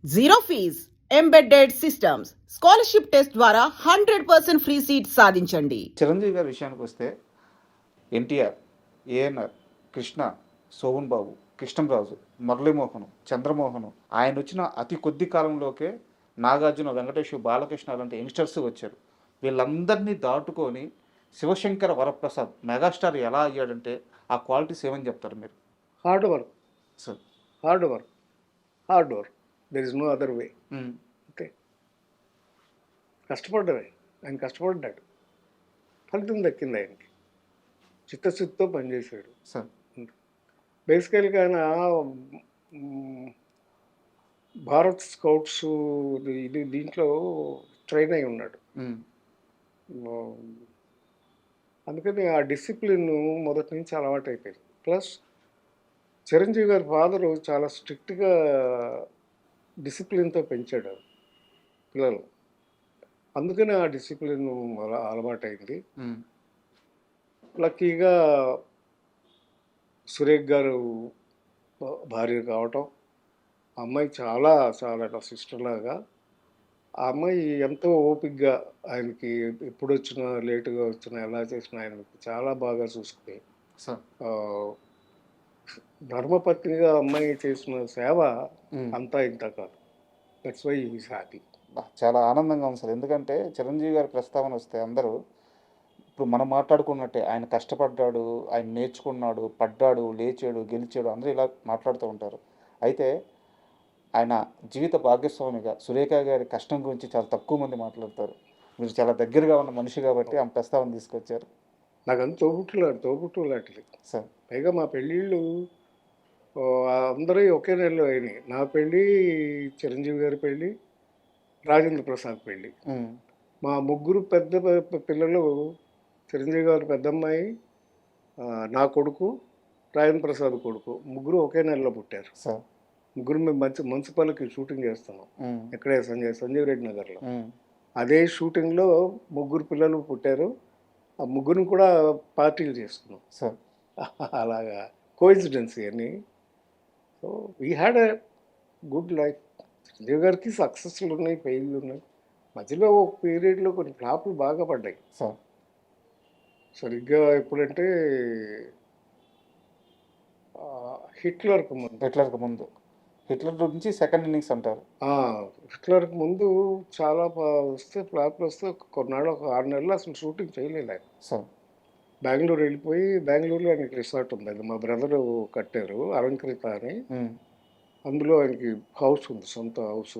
Zero fees embedded systems scholarship test ద్వారా 100% free seat సాధించండి. చిరంజీవి గారి విషయానికి వస్తే ఎన్టీఆర్, ఏఎన్ఆర్, కృష్ణ, శోభన్ బాబు, కృష్ణంరాజు, మురళీమోహన్, చంద్రమోహన్, ఆయన వచ్చిన అతి కొద్ది కాలంలోకే నాగార్జున, వెంకటేష్, బాలకృష్ణ లాంటి యంగ్స్టర్స్ వచ్చారు. వీళ్ళందరినీ దాటుకొని శివశంకర వరప్రసాద్ మెగాస్టార్ ఎలా అయ్యాడంటే ఆ క్వాలిటీస్ ఏమని చెప్తారు మీరు? Hard work, sir hard work, hard work. There is no other way. Okay, కష్టపడ్డమే. ఆయన కష్టపడ్డాడు, ఫలితం దక్కింది ఆయనకి. చిత్తశుద్ధితో పనిచేశాడు సార్. బేసికల్గా ఆయన భారత్ స్కౌట్స్ ఇది దీంట్లో ట్రైన్ అయి ఉన్నాడు. అందుకని ఆ డిసిప్లిన్ మొదటి నుంచి అలవాటు అయిపోయింది. ప్లస్ చిరంజీవి గారి ఫాదరు చాలా స్ట్రిక్ట్గా డిసిప్లిన్తో పెంచాడు పిల్లలు. అందుకని ఆ డిసిప్లిన్ అలవాటైంది. లక్కీగా సురేఖ్ గారు భార్య కావటం, అమ్మాయి చాలా చాలా సిస్టర్ లాగా. ఆ అమ్మాయి ఎంతో ఓపికగా ఆయనకి ఎప్పుడు వచ్చినా లేటుగా వచ్చినా ఎలా చేసినా ఆయనకి చాలా బాగా చూసుకుని ధర్మపత్నిగా అమ్మాయి చేసిన సేవ అంతా ఇంత కాదు. That's why is happy. చాలా ఆనందంగా ఉంది సార్. ఎందుకంటే చిరంజీవి గారి ప్రస్తావన వస్తే అందరూ ఇప్పుడు మనం మాట్లాడుకున్నట్టే ఆయన కష్టపడ్డాడు, ఆయన నేర్చుకున్నాడు, పడ్డాడు, లేచాడు, గెలిచాడు, అందరూ ఇలా మాట్లాడుతూ ఉంటారు. అయితే ఆయన జీవిత భాగస్వామిగా సురేఖ గారి కష్టం గురించి చాలా తక్కువ మంది మాట్లాడతారు. మీరు చాలా దగ్గరగా ఉన్న మనిషి కాబట్టి ఆమె ప్రస్తావన తీసుకొచ్చారు. నాకు అంత తోబుట్టు లాంటిది సార్. పైగా మా పెళ్ళిళ్ళు అందరూ ఒకే నెలలో అయినాయి. నా పెళ్ళి, చిరంజీవి గారి పెళ్ళి, రాజేంద్ర ప్రసాద్ పెళ్ళి. మా ముగ్గురు పెద్ద పిల్లలు, చిరంజీవి గారు పెద్దమ్మాయి, నా కొడుకు, రాజేంద్ర ప్రసాద్ కొడుకు, ముగ్గురు ఒకే నెలలో పుట్టారు. ముగ్గురు మేము మున్సిపల్కి షూటింగ్ చేస్తున్నాం ఇక్కడే సంజీవ్ రెడ్డి నగర్లో. అదే షూటింగ్లో ముగ్గురు పిల్లలు పుట్టారు. ఆ ముగ్గురిని కూడా పార్టీలు చేసుకున్నాం. అలాగా కోఇన్సిడెన్స్ అని. So we had a good life. Chiranjeevi గారికి సక్సెస్లు ఉన్నాయి, ఫెయిల్లు ఉన్నాయి. మధ్యలో ఒక పీరియడ్లో కొన్ని ఫ్లాపులు బాగా పడ్డాయి. సరిగ్గా ఎప్పుడంటే హిట్లర్కి ముందు హిట్లర్ నుంచి సెకండ్ ఇన్నింగ్స్ అంటారు. హిట్లర్కి ముందు చాలా వస్తే ఫ్లాప్లు వస్తే కొన్నాళ్ళు, ఒక 6 నెలలు అసలు షూటింగ్ చేయలేదు ఆయన. బెంగళూరు వెళ్ళిపోయి, బెంగళూరులో ఆయనకి రిసార్ట్ ఉంది, అది మా బ్రదరు కట్టారు, అలంకృత అని. అందులో ఆయనకి హౌస్ ఉంది, సొంత హౌస్,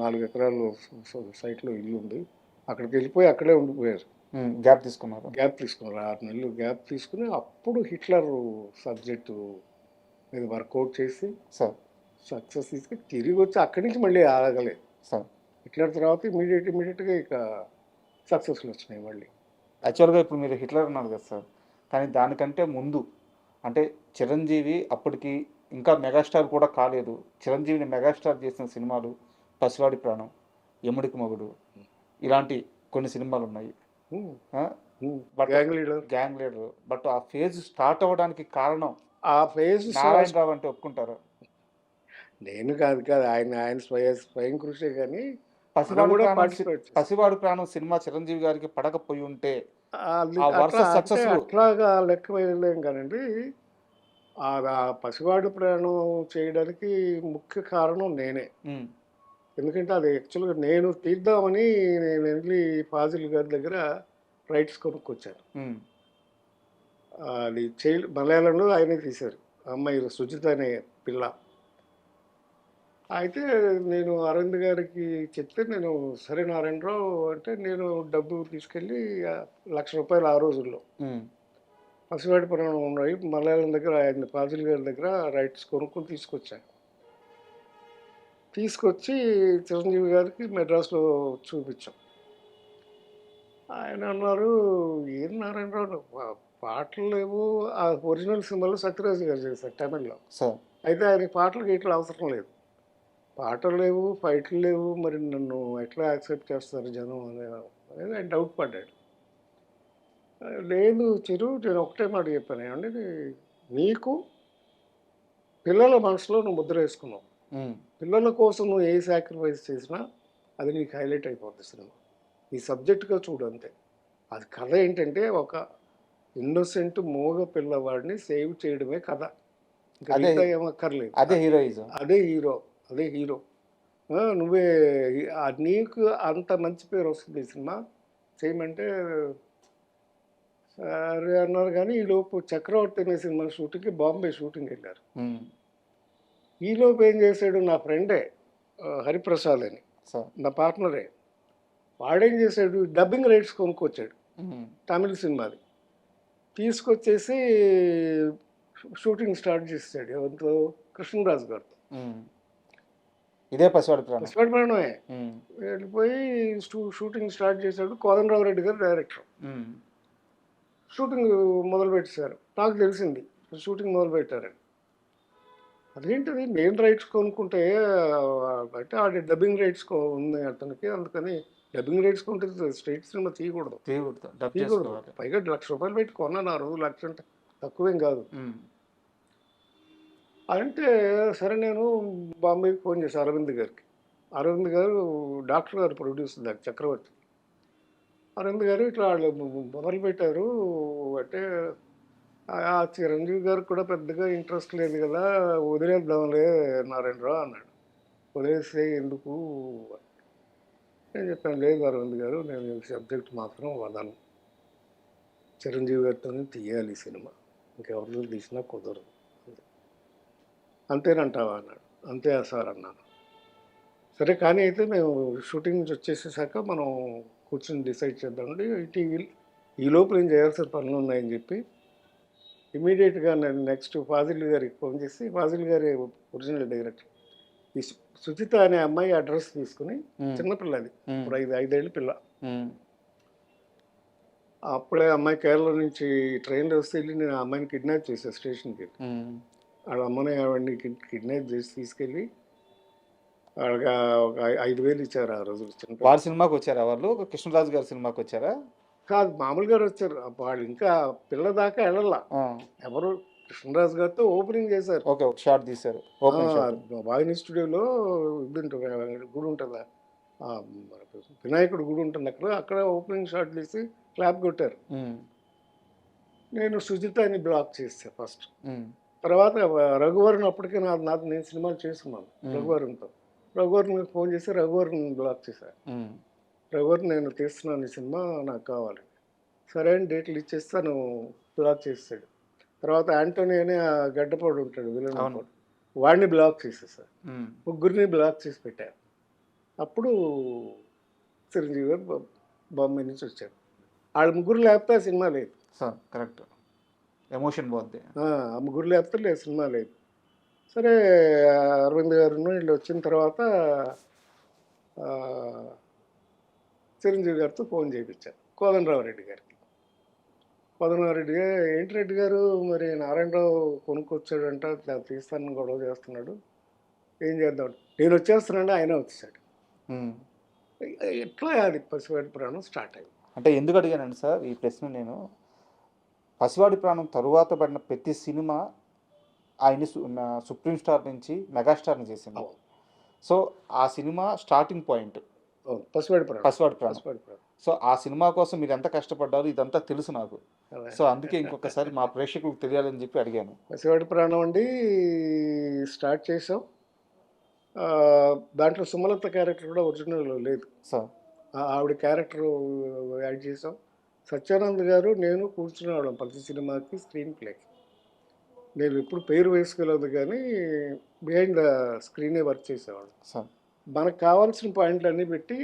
4 ఎకరాలు సైట్లో ఇల్లు ఉంది. అక్కడికి వెళ్ళిపోయి అక్కడే ఉండిపోయారు. గ్యాప్ తీసుకున్నారు 6 నెలలు గ్యాప్ తీసుకుని అప్పుడు హిట్లర్ సబ్జెక్టు మీద వర్కౌట్ చేసి సక్సెస్ తీసుకుని తిరిగి వచ్చి అక్కడి నుంచి మళ్ళీ ఆగలేదు. హిట్లర్ తర్వాత ఇమీడియట్గా ఇక సక్సెస్లు వచ్చినాయి మళ్ళీ. యాక్చువల్గా ఇప్పుడు మీరు హిట్లర్ అన్నారు కదా సార్, కానీ దానికంటే ముందు అంటే చిరంజీవి అప్పటికి ఇంకా మెగాస్టార్ కూడా కాలేదు. చిరంజీవిని మెగాస్టార్ చేసిన సినిమాలు పసివాడి ప్రాణం, యముడికి మొగుడు, ఇలాంటి కొన్ని సినిమాలు ఉన్నాయి. Gang leader. బట్ ఆ ఫేజ్ స్టార్ట్ అవ్వడానికి కారణం ఆ ఫేజ్ నారాయణరావు అంటే ఒప్పుకుంటారు? నేను కాదు ఆయన స్వయం కృషి. కానీ పసివాడు ప్రాణం సినిమా చిరంజీవి గారికి పడకపోయి ఉంటే అట్లాగా లెక్క వేయలేం కానండి. ఆ పసివాడు ప్రాణం చేయడానికి ముఖ్య కారణం నేనే. ఎందుకంటే అది యాక్చువల్గా నేను తీద్దామని నేను వెళ్ళి ఫాజిల్ గారి దగ్గర రైట్స్ కొనుక్కొచ్చాను. అది మలయాళంలో ఆయనే తీశారు, అమ్మాయి సుజిత అనే పిల్ల. అయితే నేను అరవింద్ గారికి చెప్తే, నేను సరే నారాయణరావు అంటే, నేను డబ్బు తీసుకెళ్ళి ₹1,00,000 ఆ రోజుల్లో పసివాడి ప్రాణం ఉన్నాయి మలయాళం దగ్గర, ఆయన ఫాజిల్ గారి దగ్గర రైట్స్ కొనుక్కొని తీసుకొచ్చి చిరంజీవి గారికి మెడ్రాస్లో చూపించాం. ఆయన అన్నారు, ఏం నారాయణరావు పాటలు లేవు. ఆ ఒరిజినల్ సినిమాలో సత్యరాజు గారు చేశారు తమిళ్లో. అయితే ఆయనకి పాటలు గీటలు అవసరం లేదు, పాటలు లేవు, ఫైట్లు లేవు, మరి నన్ను ఎట్లా యాక్సెప్ట్ చేస్తారు జనం అనేది ఆయన డౌట్ పడ్డాడు. లేదు చిరు, నేను ఒకటే మాట చెప్పాను, ఏమంటే నీకు పిల్లల మనసులో నువ్వు ముద్ర వేసుకున్నావు, పిల్లల కోసం నువ్వు ఏ సాక్రిఫైస్ చేసినా అది నీకు హైలైట్ అయిపోద్ది సినిమా. ఈ సబ్జెక్ట్గా చూడు అంతే. అది కథ ఏంటంటే ఒక ఇన్నోసెంట్ మూగ పిల్లవాడిని సేవ్ చేయడమే కథ. ఇంకా అదే మిగతా ఏమక్కర్లేదు. అదే హీరోయిజం. అదే హీరో, అదే హీరో. నువ్వే నీకు అంత మంచి పేరు వస్తుంది ఈ సినిమా చేయమంటే సరే అన్నారు. కానీ ఈలోపు చక్రవర్తి అనే సినిమా షూటింగ్కి బాంబే షూటింగ్ వెళ్ళారు. ఈలోపు ఏం చేశాడు, నా ఫ్రెండే హరిప్రసాద్ అని, నా పార్ట్నరే, వాడేం చేశాడు, డబ్బింగ్ రైట్స్ కొనుక్కొచ్చాడు తమిళ సినిమాది. తీసుకొచ్చేసి షూటింగ్ స్టార్ట్ చేసాడు ఎవరితో, కృష్ణరాజు గారితో. ఇదే పసివాడి ప్రాణమే. వెళ్ళిపోయి షూటింగ్ స్టార్ట్ చేశాడు. కోదండరావు రెడ్డి గారు డైరెక్టర్. షూటింగ్ మొదలు పెట్టేశారు. నాకు తెలిసింది షూటింగ్ మొదలు పెట్టారని. అదేంటిది, నేను రైట్స్ కొనుక్కుంటే అంటే ఆడి డబ్బింగ్ రైట్స్ ఉంది అతనికి, అందుకని డబ్బింగ్ రైట్స్ కొంటే స్ట్రైట్ సినిమా తీయకూడదు. పైగా ₹1,00,000 పెట్టి కొన్నాను ఆ రోజు. 1,00,000 అంటే తక్కువేం కాదు. అంటే సరే నేను బాంబేకి ఫోన్ చేశాను అరవింద్ గారికి. అరవింద్ గారు డాక్టర్ గారు ప్రొడ్యూసర్ దాకా చక్రవర్తి. అరవింద్ గారు ఇట్లా వాళ్ళు మొదలు పెట్టారు అంటే, ఆ చిరంజీవి గారికి కూడా పెద్దగా ఇంట్రెస్ట్ లేదు కదా, వదిలేద్దాంలే నారాయణరావు అన్నాడు. వదిలేస్తే ఎందుకు నేను చెప్పాను, లేదు అరవింద్ గారు, నేను సబ్జెక్ట్ మాత్రం వదను, చిరంజీవి గారితోనే తీయాలి ఈ సినిమా, ఇంకెవరితో తీసినా కుదరదు. అంతేనంటావా అన్నాడు. అంతే సార్ అన్నాను. సరే కానీ అయితే మేము షూటింగ్ నుంచి వచ్చేసేసాక మనం కూర్చొని డిసైడ్ చేద్దామండి, ఈ లోపు నేను చేయాల్సిన పనులు ఉన్నాయని చెప్పి ఇమీడియట్గా నేను నెక్స్ట్ ఫాజిల్ గారికి ఫోన్ చేసి, ఫాజిల్ గారి ఒరిజినల్ డైరెక్టర్, ఈ సుచిత అనే అమ్మాయి అడ్రస్ తీసుకుని, చిన్నపిల్లది, ఇప్పుడు 5 పిల్ల, అప్పుడే అమ్మాయి కేరళ నుంచి ట్రైన్లో వస్తే వెళ్ళి నేను ఆ అమ్మాయిని కిడ్నాప్ చేశాను స్టేషన్కి. వాళ్ళ అమ్మని ఆవిడని కిడ్నాప్ చేసి తీసుకెళ్ళి వాళ్ళకి ఒక 5,000 ఇచ్చారు ఆ రోజు. వారి సినిమాకి వచ్చారా వాళ్ళు? కృష్ణరాజు గారి సినిమాకి వచ్చారా? కాదు, మామూలుగా వచ్చారు. వాళ్ళు ఇంకా పిల్ల దాకా వెళ్ళాల. ఎవరు, కృష్ణరాజు గారితో ఓపెనింగ్ చేశారు. ఓకే, ఒక షాట్ తీశారు. వాహిని స్టూడియోలో ఇది ఉంటుంది, గుడి ఉంటుందా, వినాయకుడు గుడి ఉంటుంది, అక్కడ ఓపెనింగ్ షాట్ తీసి క్లాప్ కొట్టారు. నేను సుజితాని బ్లాక్ చేస్తాను ఫస్ట్. తర్వాత రఘువరన్, అప్పటికే నేను సినిమాలు చేస్తున్నాను రఘువరన్తో. రఘువరన్ ఫోన్ చేసి రఘువరన్ బ్లాక్ చేశాను. రఘువరన్, నేను తీస్తున్నాను ఈ సినిమా, నాకు కావాలి. సరే అని డేట్లు ఇచ్చేస్తాను, బ్లాక్ చేస్తాడు. తర్వాత యాంటోనీ అని ఆ గడ్డపాడు ఉంటాడు విలన్, వాడిని బ్లాక్ చేసేసారు. ముగ్గురిని బ్లాక్ చేసి పెట్టారు. అప్పుడు చిరంజీవి గారు బాంబే నుంచి వచ్చారు. వాళ్ళ ముగ్గురు లేకపోతే ఆ సినిమా లేదు. కరెక్ట్, ఎమోషన్ పోద్ది. ఆ ముగ్గురు లేకపోతే లేదు, సినిమా లేదు. సరే అరవింద్ గారు వీళ్ళు వచ్చిన తర్వాత చిరంజీవి గారితో ఫోన్ చేయించారు, కోదండరావు రెడ్డి గారికి. కోదండరావు రెడ్డి గారు, ఏంటి రెడ్డి గారు, మరి నారాయణరావు కొనుక్కొచ్చాడంట, తీస్తానని గొడవ చేస్తున్నాడు, ఏం చేద్దాం, నేను వచ్చేస్తున్నాడు, ఆయన వచ్చేసాడు. ఎట్లా అది పసివాడి ప్రాణం స్టార్ట్ అయింది. అంటే ఎందుకు అడిగానండి సార్ ఈ ప్రశ్న, నేను పసివాడి ప్రాణం తరువాత పడిన ప్రతి సినిమా ఆయన్ని సుప్రీం స్టార్ నుంచి మెగాస్టార్ని చేసింది. సో ఆ సినిమా స్టార్టింగ్ పాయింట్ పసివాడి ప్రాణం. సో ఆ సినిమా కోసం మీరు ఎంత కష్టపడ్డారు ఇదంతా తెలుసు నాకు. సో అందుకే ఇంకొకసారి మా ప్రేక్షకులకు తెలియాలని చెప్పి అడిగాను. పసివాడి ప్రాణం అండి స్టార్ట్ చేసాం. దాంట్లో సుమలత క్యారెక్టర్ కూడా ఒరిజినల్లో లేదు సార్, ఆవిడ క్యారెక్టర్ యాడ్ చేసాం. సత్యానంద్ గారు నేను కూర్చునేవాళ్ళం ప్రతి సినిమాకి స్క్రీన్ ప్లేకి. నేను ఎప్పుడు పేరు వేసుకోలేదు కానీ బిహైండ్ ద స్క్రీనే వర్క్ చేసేవాళ్ళం. మనకు కావాల్సిన పాయింట్లు అన్నీ పెట్టి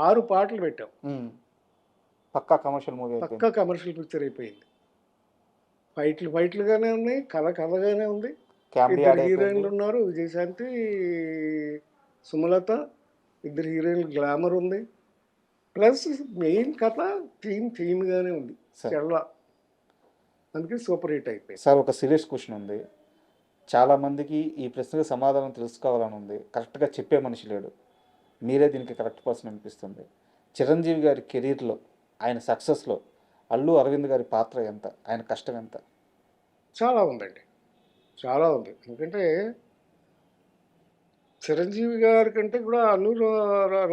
6 పాటలు పెట్టాం. పక్కా కమర్షియల్ మూవీ, పక్కా కమర్షియల్ పిక్చర్ అయిపోయింది. ఫైట్లుగానే ఉన్నాయి, కథగానే ఉంది. 2 హీరోయిన్లు ఉన్నారు, విజయశాంతి, సుమలత, 2 హీరోయిన్లు, గ్లామర్ ఉంది. ప్లస్ మెయిన్ కథ థీమ్గానే ఉంది చాలా, అందుకే సూపర్ హిట్ అయిపోయింది. సార్ ఒక సీరియస్ క్వశ్చన్ ఉంది, చాలామందికి ఈ ప్రశ్నకు సమాధానం తెలుసుకోవాలని ఉంది, కరెక్ట్గా చెప్పే మనిషి లేడు, మీరే దీనికి కరెక్ట్ పర్సన్ అనిపిస్తుంది. చిరంజీవి గారి కెరీర్లో, ఆయన సక్సెస్లో అల్లు అరవింద్ గారి పాత్ర ఎంత, ఆయన కష్టం ఎంత? చాలా ఉందండి, చాలా ఉంది. ఎందుకంటే చిరంజీవి గారి కంటే కూడా అల్లు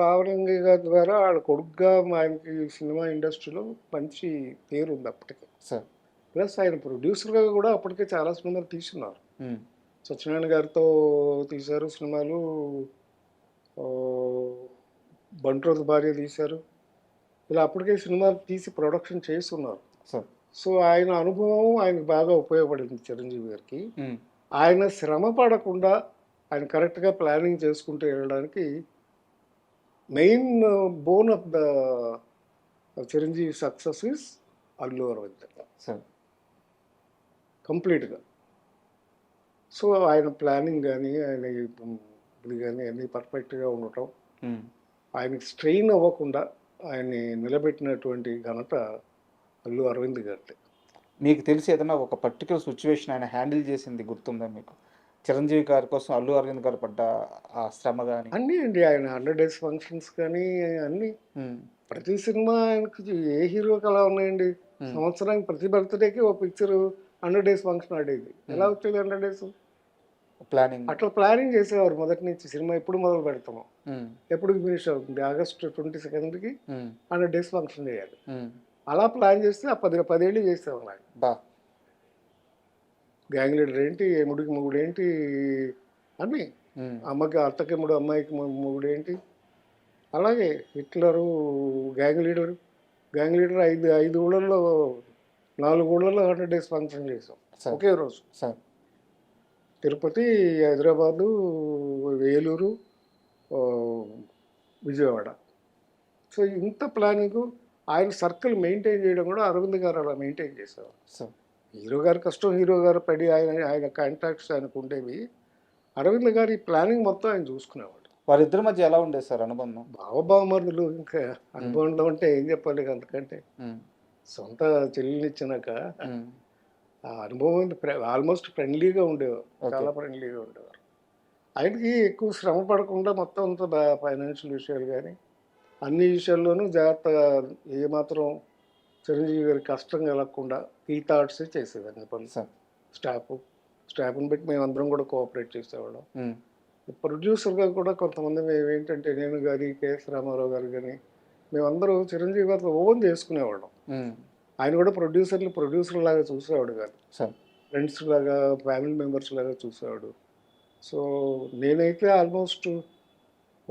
రామలింగయ్య గారి ద్వారా వాళ్ళ కొడుకుగా ఆయనకి సినిమా ఇండస్ట్రీలో మంచి పేరు ఉంది అప్పటికే. సార్. ప్లస్ ఆయన ప్రొడ్యూసర్గా కూడా అప్పటికే చాలా సినిమాలు తీసున్నారు. సత్యనారాయణ గారితో తీశారు సినిమాలు, బంట్రోత్ భార్య తీశారు, ఇలా అప్పటికే సినిమాలు తీసి ప్రొడక్షన్ చేస్తున్నారు. సో ఆయన అనుభవం ఆయనకు బాగా ఉపయోగపడింది చిరంజీవి గారికి. ఆయన శ్రమ పడకుండా ఆయన కరెక్ట్గా ప్లానింగ్ చేసుకుంటూ వెళ్ళడానికి main bone of the Chiranjeevi success is Allu Aravind కంప్లీట్గా. సో ఆయన ప్లానింగ్ కానీ ఆయన ఇది కానీ అన్నీ పర్ఫెక్ట్గా ఉండటం, ఆయనకి స్ట్రెయిన్ అవ్వకుండా ఆయన్ని నిలబెట్టినటువంటి ఘనత అల్లు అరవింద్ గారిది. మీకు తెలిసి ఏదైనా ఒక పర్టికులర్ సిచ్యువేషన్ ఆయన హ్యాండిల్ చేసింది గుర్తుందా మీకు? చిరంజీవి గారి కోసం అల్లు అరవింద్ గారు పడ్డ ఆ శ్రమ కానీ అన్నీ అండి. ఆయన 100 days ఫంక్షన్స్ కానీ అన్నీ, ప్రతి సినిమా ఆయనకి ఏ హీరోకి అలా ఉన్నాయండి. సంవత్సరానికి ప్రతి బర్త్డేకి ఒక పిక్చర్ 100 days ఫంక్షన్ ఆడేది. ఎలా వచ్చేది 100 days? ప్లానింగ్ అట్లా ప్లానింగ్ చేసేవారు మొదటి నుంచి. సినిమా ఎప్పుడు మొదలు పెడతాము, ఎప్పుడు ఫినిష్ అవుతుంది, August 22nd 100 days ఫంక్షన్ చేయాలి. అలా ప్లాన్ చేస్తే ఆ 10 ఏళ్ళు చేసేవాళ్ళు ఆయన. గ్యాంగ్ లీడర్ ఏంటి, ఎముడికి మొగుడు ఏంటి అని, అమ్మకి అత్తకి ఎముడు, అమ్మాయికి మొగుడు ఏంటి, అలాగే హిట్లరు, గ్యాంగ్ లీడర్ 5 ఊళ్ళల్లో 4 ఊళ్ళల్లో 100 days ఫంక్షన్ చేసాం ఒకే రోజు. తిరుపతి, హైదరాబాదు, వేలూరు, విజయవాడ. సో ఇంత ప్లానింగ్, ఆయన సర్కిల్ మెయింటైన్ చేయడం కూడా అరవింద్ గారు అలా మెయింటైన్ చేసేవారు. హీరో గారి కష్టం హీరో గారు పడి ఆయన కాంటాక్ట్స్ ఆయనకు ఉండేవి. అరవింద్ గారి ప్లానింగ్ మొత్తం ఆయన చూసుకునేవాడు. వారిద్దరి మధ్య ఎలా ఉండేది సార్ అనుబంధం? బావబావమరుదులు. ఇంకా అనుబంధం అంటే ఏం చెప్పాలి, అంతకంటే సొంత చెల్లెల్ని ఇచ్చినాక ఆ అనుభవం ఆల్మోస్ట్ ఫ్రెండ్లీగా ఉండేవారు, చాలా ఫ్రెండ్లీగా ఉండేవారు. ఆయనకి ఎక్కువ శ్రమ పడకుండా మొత్తం అంతా ఫైనాన్షియల్ విషయాలు కానీ అన్ని విషయాల్లోనూ జాగ్రత్తగా, ఏమాత్రం చిరంజీవి గారి కష్టం కలగకుండా ఈ థాట్స్ చేసేదాన్ని పని. స్టాఫ్ని బట్టి మేమందరం కూడా కోఆపరేట్ చేసేవాళ్ళం. ప్రొడ్యూసర్గా కూడా కొంతమంది మేము ఏంటంటే, నేను కానీ కేఎస్ రామారావు గారు కానీ మేమందరూ చిరంజీవి గారితో ఓన్ చేసుకునేవాళ్ళం. ఆయన కూడా ప్రొడ్యూసర్ లాగా చూసేవాడు కాదు, ఫ్రెండ్స్ లాగా, ఫ్యామిలీ మెంబర్స్ లాగా చూసేవాడు. సో నేనైతే ఆల్మోస్ట్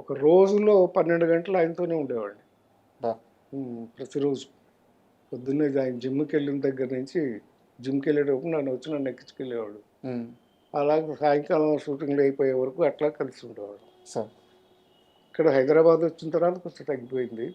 ఒక రోజులో 12 గంటలు ఆయనతోనే ఉండేవాడిని ప్రతిరోజు. పొద్దున్నే ఆయన జిమ్కి వెళ్ళిన దగ్గర నుంచి, జిమ్కి వెళ్ళేటప్పుడు నన్ను ఎక్కించుకెళ్ళేవాడు. అలాగే సాయంకాలం షూటింగ్లు అయిపోయే వరకు అట్లా కలిసి ఉండేవాడు. ఇక్కడ హైదరాబాద్ వచ్చిన తర్వాత కొంచెం తగ్గిపోయింది.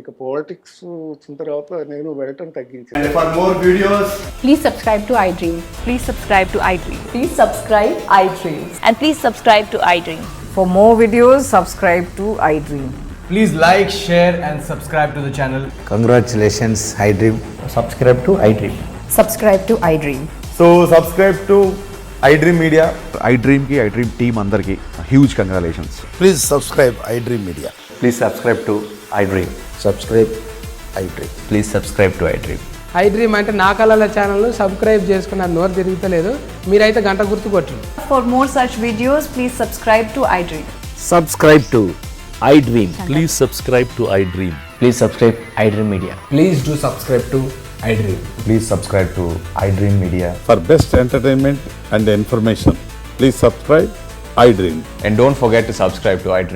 ఇక పాలిటిక్స్ వచ్చిన తర్వాత నేను వెళ్ళటం తగ్గించాను. For more videos, please subscribe to iDream. Please subscribe to iDream. Please subscribe iDream. And please subscribe to iDream. For more videos, subscribe to iDream. please like, share and subscribe to the channel. Congratulations, iDream. Subscribe to iDream. Subscribe to iDream. So subscribe to iDream Media. iDream ki iDream team andarki huge congratulations. Please subscribe iDream Media. Please subscribe to iDream. Subscribe iDream. Please subscribe to iDream. iDream అంటే నా కళల ఛానల్ను subscribe చేసుకున్న నోరు తిరుగుతలేదు, మీరైతే గంట గుర్తు కొట్టండి. For more such videos, please subscribe to iDream. Subscribe to iDream. Please subscribe to iDream. Please subscribe iDream Media. Please do subscribe to iDream. Please subscribe to iDream Media. For best entertainment and information, please subscribe iDream. And don't forget to subscribe to iDream.